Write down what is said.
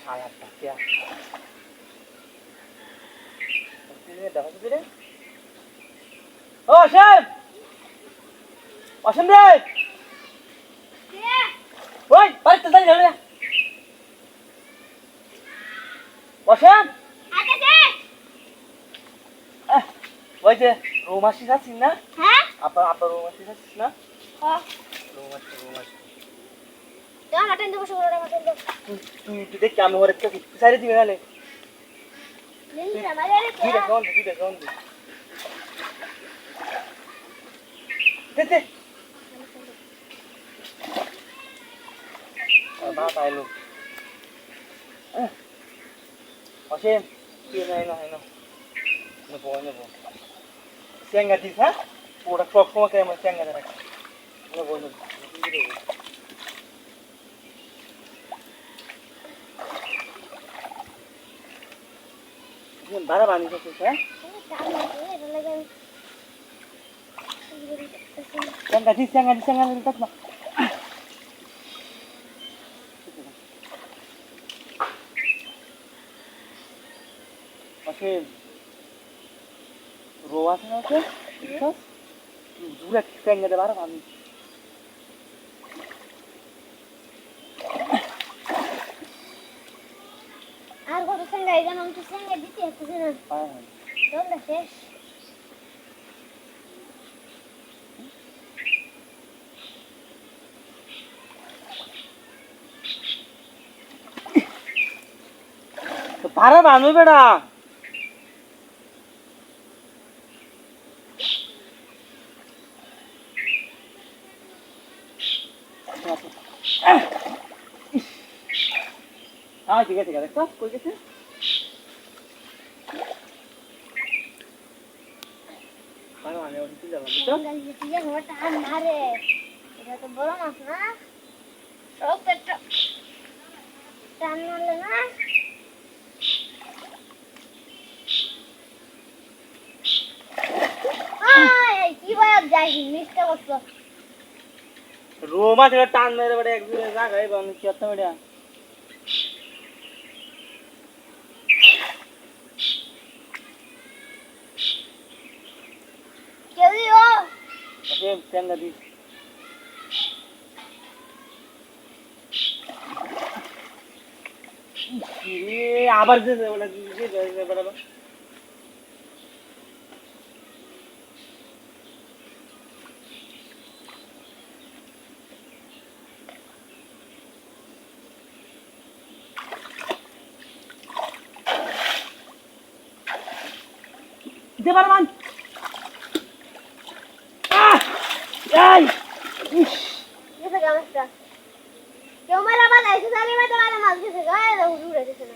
আলাদা কে দেখা যাচ্ছে রে ও অসীম অসীম রে ওই বাড়িতে দাঁড়িয়ে রে অসীম ওই যে রোমাসি আছিস না হ্যাঁ আপা আপা রোমাসি আছিস না হ্যাঁ রোমাসি রোমাসি দাও মাটন দেবো শুক্রবার মাটন দেবো তুই দেখ আমি ওর একটা সাইডে দিবি নালে লিলি আমারে রে দিদা কোন দে দে মা পাইলো অসীম তুই নাই না নেবো নেবো চেঙ্গা দিস হ্যাঁ পুরোটা সব সময় আমার চেঙ্গা রাখ নেবো নেবো ভাড়া বানিয়েছিস হ্যাঁ চেঙ্গা দিস দেখ না অসীম রো আছে না ওকে দূরে চেঙ্গা দে ভাড়া বানি আর কত সঙ্গে আইগান আমি তো সঙ্গে দিতে আসছে না দলটা শেষ তো ভাড়া বানু বেড়া হ্যাঁ ঠিক আছে দেখো কই গেছে ভাড়া মানে ওটি তুই যাবা বুঝছো ये मोटा मारे এটা তো বড় মাছ না সব পেট টান মারলে না আয় কি বাপ যাই মিষ্টি করছো রোমা থেকে টান মেরে বেড়ে এক দূরে জায়গায় বানু কি করতে বেড়া কেউ দিও ওকে চেঙ্গা দিস আবার যে ওটা যে বড় দে বারমান এই ইস ये गामस्ता কেউ মারা বানাইছে জানি মা তো মারা মাছ দিছে গায়ে উড়ে দিছে না